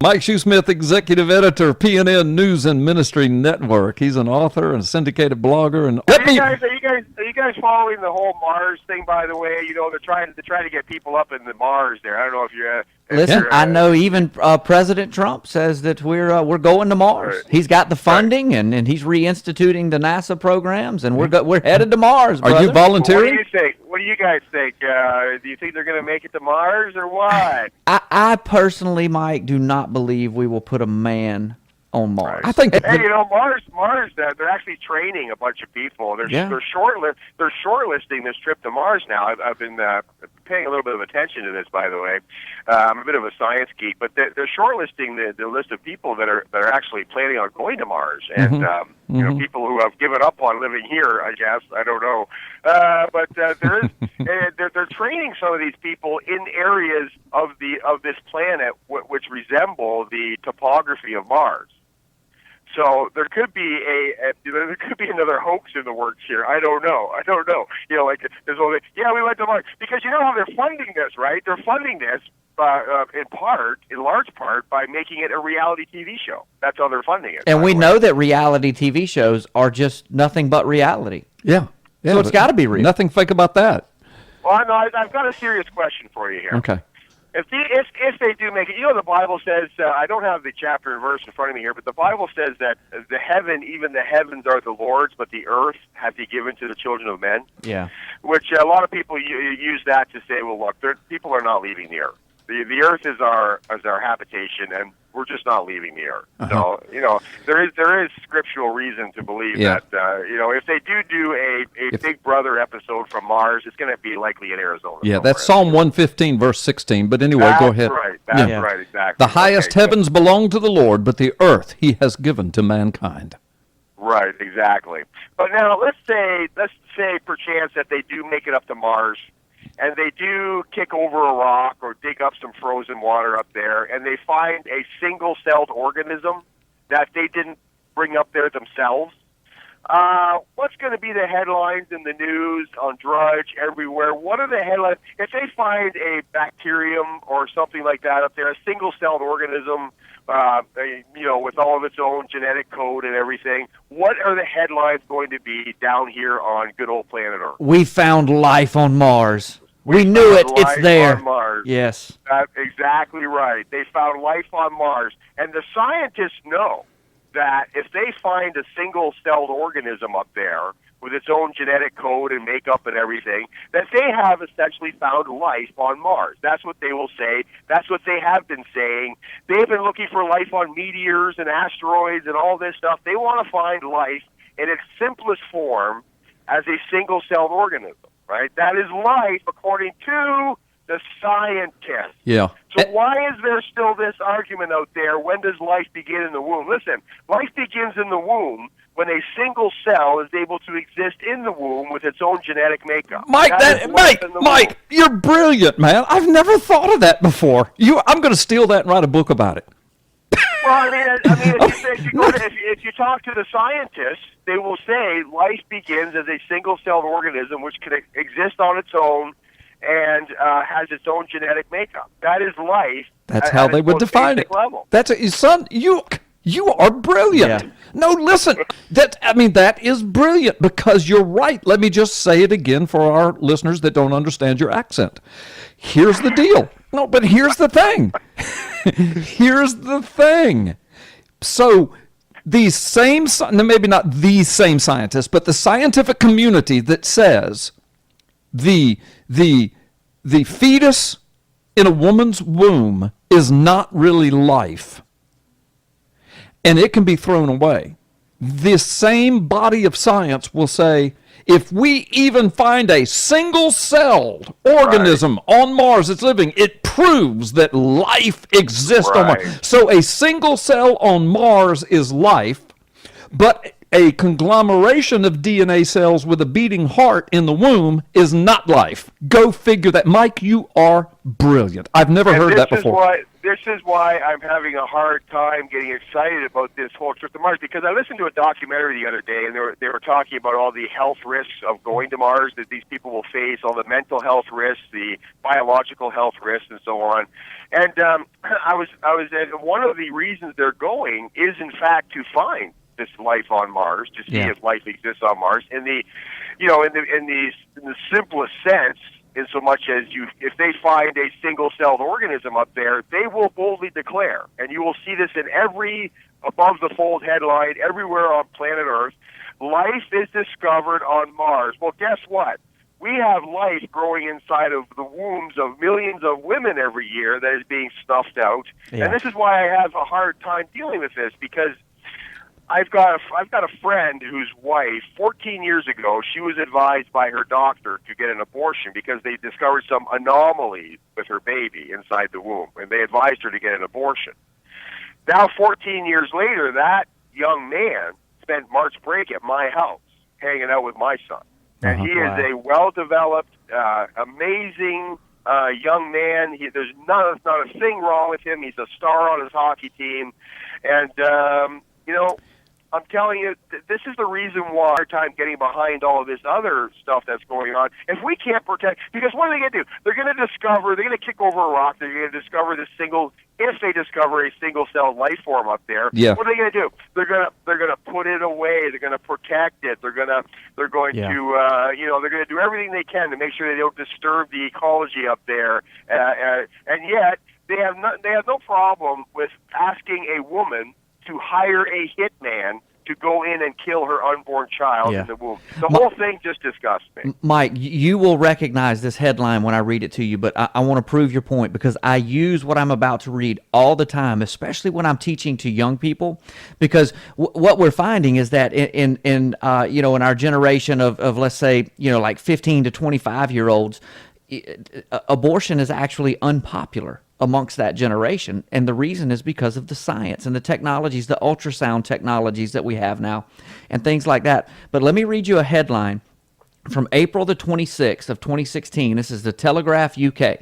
Mike Shoesmith, executive editor, PNN News and Ministry Network. He's an author and syndicated blogger. And are you guys following the whole Mars thing? By the way, they're trying to get people up in the Mars there. I don't know if you're. Listen, I know even President Trump says that we're going to Mars. Right. He's got the funding, right. and he's reinstituting the NASA programs, and we're headed to Mars. Brother. Are you volunteering? What do you think? What do you guys think? Do you think they're going to make it to Mars or what? I personally, Mike, do not believe we will put a man on Mars. I think. Hey, Mars. They're actually training a bunch of people. They're shortlisting this trip to Mars now. I've been paying a little bit of attention to this, by the way. I'm a bit of a science geek, but they're shortlisting the list of people that are actually planning on going to Mars, and people who have given up on living here. I guess I don't know, but they're training some of these people in areas of this planet which resemble the topography of Mars. So there could be another hoax in the works here. I don't know. There's only we went to Mars because you know how they're funding this, right? They're funding this in large part, by making it a reality TV show. That's how they're funding it. And we know that reality TV shows are just nothing but reality. Yeah. So it's got to be real. Nothing fake about that. Well, no, I've got a serious question for you here. Okay. If they do make it, the Bible says, I don't have the chapter and verse in front of me here, but the Bible says that even the heavens are the Lord's, but the earth hath He given to the children of men. Yeah. Which a lot of people use that to say, well, look, people are not leaving the earth. The earth is our habitation, and we're just not leaving the earth. So there is scriptural reason to believe that if they do a Big Brother episode from Mars, it's going to be likely in Arizona. Yeah, that's Psalm 115, verse 16. But anyway, go ahead. That's right, exactly. The highest heavens belong to the Lord, but the earth He has given to mankind. Right, exactly. But now let's say perchance that they do make it up to Mars. And they do kick over a rock or dig up some frozen water up there, and they find a single-celled organism that they didn't bring up there themselves. What's going to be the headlines in the news, on Drudge, everywhere? What are the headlines? If they find a bacterium or something like that up there, a single-celled organism, with all of its own genetic code and everything, what are the headlines going to be down here on good old planet Earth? We found life on Mars. We knew it. It's there. On Mars. Yes. That's exactly right. They found life on Mars. And the scientists know that if they find a single-celled organism up there with its own genetic code and makeup and everything, that they have essentially found life on Mars. That's what they will say. That's what they have been saying. They've been looking for life on meteors and asteroids and all this stuff. They want to find life in its simplest form as a single-celled organism. Right? That is life according to the scientists. Yeah. So why is there still this argument out there? When does life begin in the womb? Listen, life begins in the womb when a single cell is able to exist in the womb with its own genetic makeup. Mike, you're brilliant, man. I've never thought of that before. I'm going to steal that and write a book about it. Well, if you talk to the scientists, they will say life begins as a single-celled organism which can exist on its own and has its own genetic makeup. That is life. That's how they would define it. Level. Son, you are brilliant. Yeah. No, listen, that is brilliant because you're right. Let me just say it again for our listeners that don't understand your accent. Here's the deal. No, but here's the thing. Here's the thing. So these same, maybe not these same scientists, but the scientific community that says the fetus in a woman's womb is not really life, and it can be thrown away. This same body of science will say, if we even find a single-celled organism on Mars that's living, it proves that life exists on Mars. So a single cell on Mars is life, but a conglomeration of DNA cells with a beating heart in the womb is not life. Go figure that. Mike, you are brilliant. I've never heard that before. this is why I'm having a hard time getting excited about this whole trip to Mars, because I listened to a documentary the other day, and they were talking about all the health risks of going to Mars that these people will face, all the mental health risks, the biological health risks, and so on. And I was one of the reasons they're going is in fact to find this life on Mars, to see if life exists on Mars. In the simplest sense, in so much as if they find a single-celled organism up there, they will boldly declare, and you will see this in every above-the-fold headline everywhere on planet Earth, life is discovered on Mars. Well, guess what? We have life growing inside of the wombs of millions of women every year that is being snuffed out. Yeah. And this is why I have a hard time dealing with this, because I've got a friend whose wife, 14 years ago, she was advised by her doctor to get an abortion because they discovered some anomalies with her baby inside the womb, and they advised her to get an abortion. Now, 14 years later, that young man spent March break at my house, hanging out with my son. And he is a well-developed, amazing young man. There's not a thing wrong with him. He's a star on his hockey team. And, I'm telling you, this is the reason why our time getting behind all of this other stuff that's going on. If we can't protect, because what are they going to do? They're going to kick over a rock. They're going to discover if they discover a single-celled life form up there, what are they going to do? They're going to put it away. They're going to protect it. They're going to do everything they can to make sure they don't disturb the ecology up there. And yet they have no problem with asking a woman to hire a hitman to go in and kill her unborn child in the womb. The whole thing just disgusts me. Mike, you will recognize this headline when I read it to you, but I want to prove your point, because I use what I'm about to read all the time, especially when I'm teaching to young people, because what we're finding is that in our generation of let's say, like 15 to 25-year-olds, abortion is actually unpopular amongst that generation, and the reason is because of the science and the technologies, the ultrasound technologies that we have now, and things like that. But let me read you a headline from April the 26th of 2016. This is the Telegraph UK.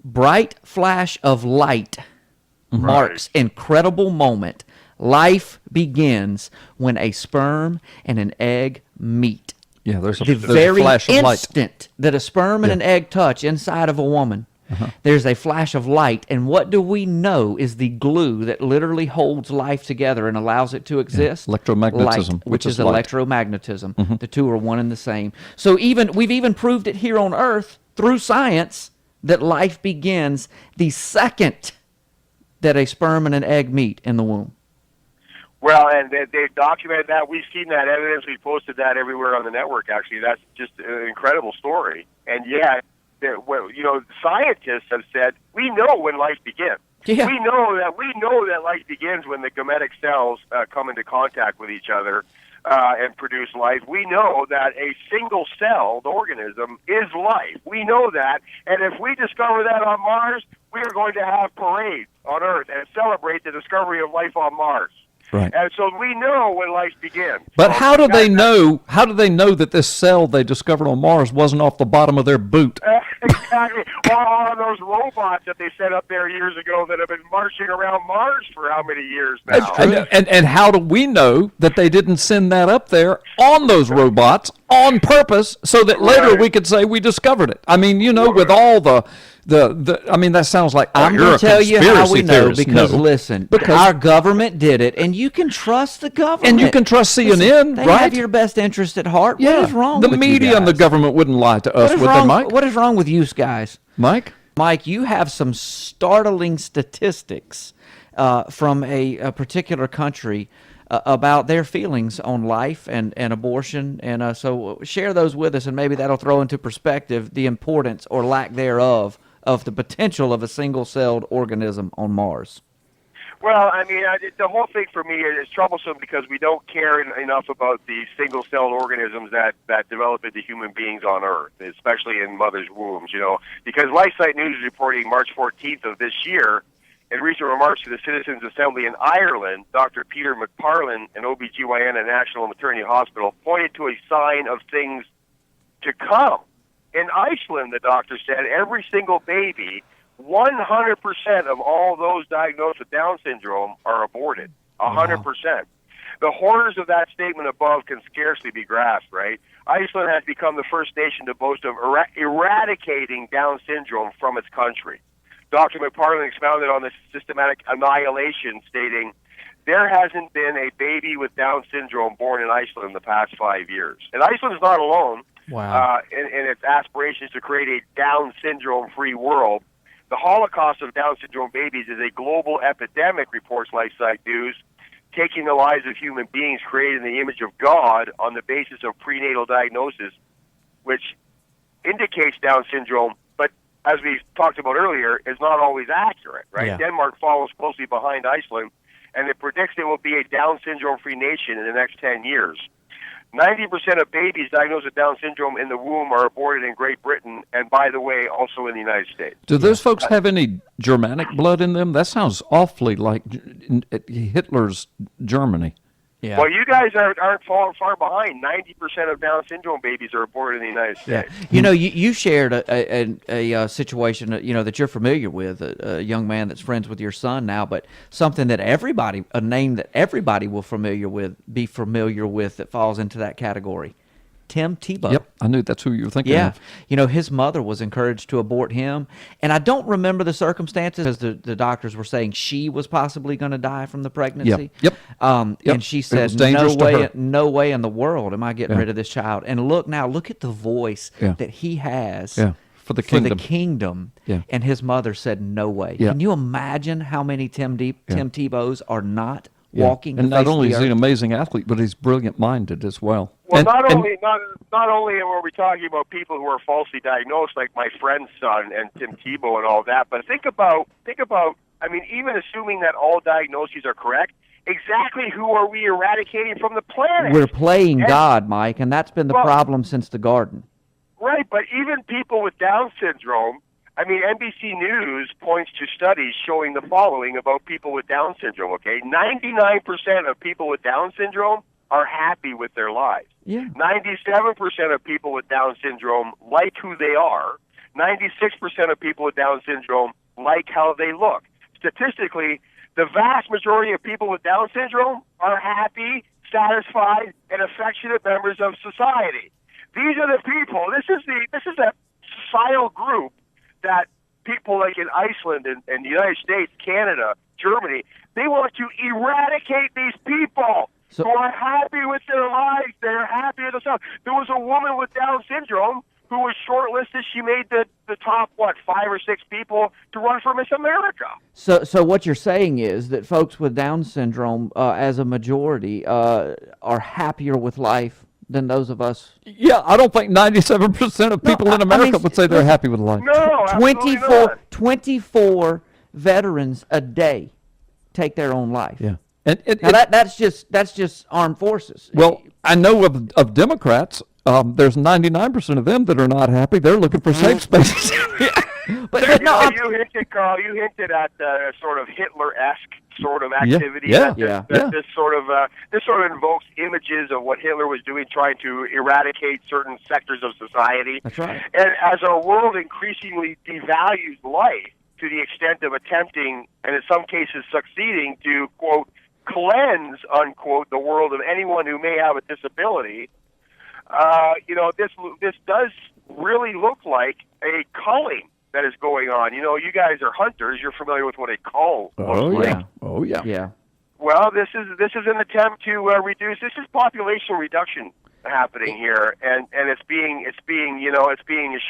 Bright flash of light marks incredible moment. Life begins when a sperm and an egg meet. Yeah, there's a very flash of light. Instant that a sperm and an egg touch inside of a woman, there's a flash of light, and what do we know is the glue that literally holds life together and allows it to exist? Electromagnetism, light, which is electromagnetism. The two are one and the same. So we've even proved it here on Earth through science that life begins the second that a sperm and an egg meet in the womb. Well, and they've documented that. We've seen that evidence. We posted that everywhere on the network, actually. That's just an incredible story. And yet, scientists have said, we know when life begins. Yeah. We know that life begins when the gametic cells come into contact with each other and produce life. We know that a single-celled organism is life. We know that. And if we discover that on Mars, we are going to have parades on Earth and celebrate the discovery of life on Mars. Right. And so we know when life begins. But how do they know that this cell they discovered on Mars wasn't off the bottom of their boot? Exactly. Or all of those robots that they set up there years ago that have been marching around Mars for how many years now? And how do we know that they didn't send that up there on those robots on purpose so that later we could say we discovered it? I mean, with all that sounds like I'm going to tell you how we know, because listen, our government did it, and you can trust the government. And you can trust CNN, they right? have your best interest at heart. Yeah. What is wrong with you The media and the government wouldn't lie to us, would they, Mike? What is wrong with you guys? Mike, you have some startling statistics from a particular country about their feelings on life and abortion, and so share those with us, and maybe that'll throw into perspective the importance or lack thereof of the potential of a single-celled organism on Mars. Well, I mean, the whole thing for me is troublesome because we don't care enough about the single-celled organisms that develop into human beings on Earth, especially in mothers' wombs, Because LifeSite News is reporting March 14th of this year, in recent remarks to the Citizens' Assembly in Ireland, Dr. Peter McParlin, an OBGYN at National Maternity Hospital, pointed to a sign of things to come. In Iceland, the doctor said, every single baby 100% of all those diagnosed with Down syndrome are aborted. 100%. The horrors of that statement above can scarcely be grasped, right? Iceland has become the first nation to boast of eradicating Down syndrome from its country. Dr. McPartland expounded on this systematic annihilation, stating, there hasn't been a baby with Down syndrome born in Iceland in the past 5 years. And Iceland is not alone in its aspirations to create a Down syndrome-free world. The Holocaust of Down syndrome babies is a global epidemic, reports LifeSite News, taking the lives of human beings created in the image of God on the basis of prenatal diagnosis, which indicates Down syndrome, but as we talked about earlier, is not always accurate, right? Yeah. Denmark follows closely behind Iceland, and it predicts it will be a Down syndrome-free nation in the next 10 years. 90% of babies diagnosed with Down syndrome in the womb are aborted in Great Britain, and by the way, also in the United States. Do those folks have any Germanic blood in them? That sounds awfully like Hitler's Germany. Yeah. Well, you guys aren't far behind. 90% of Down syndrome babies are aborted in the United States. Yeah. You know, you shared a situation that you're familiar with, a young man that's friends with your son now, but something that a name that everybody will be familiar with that falls into that category. Tim Tebow. Yep, I knew that's who you were thinking Yeah. of. You know, his mother was encouraged to abort him. And I don't remember the circumstances, because the doctors were saying she was possibly going to die from the pregnancy. Yep. And she said, no way in the world am I getting rid of this child. And look at the voice that he has. Yeah. For the kingdom. Yeah. And his mother said, no way. Yeah. Can you imagine how many Tim Tebows are not walking and the not face of only the is he an earth? amazing athlete, but he's brilliant-minded as well. Well, not only are we talking about people who are falsely diagnosed, like my friend's son and Tim Tebow and all that, but think about. I mean, even assuming that all diagnoses are correct, exactly who are we eradicating from the planet? We're playing God, Mike, and that's been the problem since the garden. Right, but even people with Down syndrome. I mean, NBC News points to studies showing the following about people with Down syndrome, okay? 99% of people with Down syndrome are happy with their lives. Yeah. 97% of people with Down syndrome like who they are. 96% of people with Down syndrome like how they look. Statistically, the vast majority of people with Down syndrome are happy, satisfied, and affectionate members of society. These are the people. This is a societal group that people like in Iceland and the United States, Canada, Germany, they want to eradicate these people who are happy with their lives. They're happy with themselves. There was a woman with Down syndrome who was shortlisted. She made the top, 5 or 6 people to run for Miss America. So what you're saying is that folks with Down syndrome, as a majority, are happier with life than those of us. Yeah, I don't think 97% of people in America would say they're happy with life. No, 24 veterans a day take their own life. Yeah. That's just armed forces. Well, I know of Democrats, there's 99% of them that are not happy. They're looking for safe spaces. But no, you hinted, Carl. You hinted at sort of Hitler-esque sort of activity. This sort of invokes images of what Hitler was doing, trying to eradicate certain sectors of society. That's right. And as our world increasingly devalues life to the extent of attempting, and in some cases succeeding, to quote cleanse unquote the world of anyone who may have a disability, this does really look like a culling that is going on. You know, you guys are hunters. You're familiar with what a cull looks like. Oh, yeah. Yeah. Well, this is an attempt to reduce. This is population reduction happening here, and it's being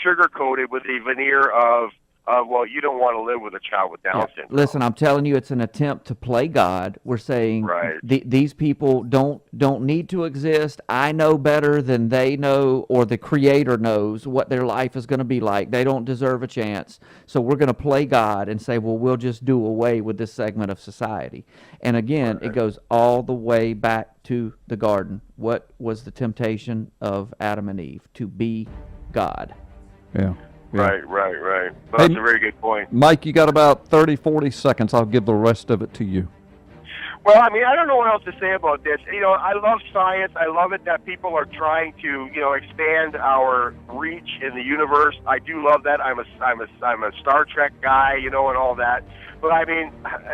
sugar coated with a veneer of well, you don't want to live with a child with Down syndrome. Listen, I'm telling you, it's an attempt to play God. We're saying these people don't need to exist. I know better than they know, or the Creator knows what their life is going to be like. They don't deserve a chance. So we're going to play God and say, well, we'll just do away with this segment of society. And again, it goes all the way back to the garden. What was the temptation of Adam and Eve? To be God. Yeah. Right. Well, that's a very good point. Mike, you got about 30, 40 seconds. I'll give the rest of it to you. Well, I mean, I don't know what else to say about this. You know, I love science. I love it that people are trying to, you know, expand our reach in the universe. I do love that. I'm a Star Trek guy, you know, and all that. But I mean,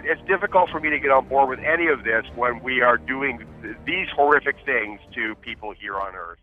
it's difficult for me to get on board with any of this when we are doing these horrific things to people here on Earth.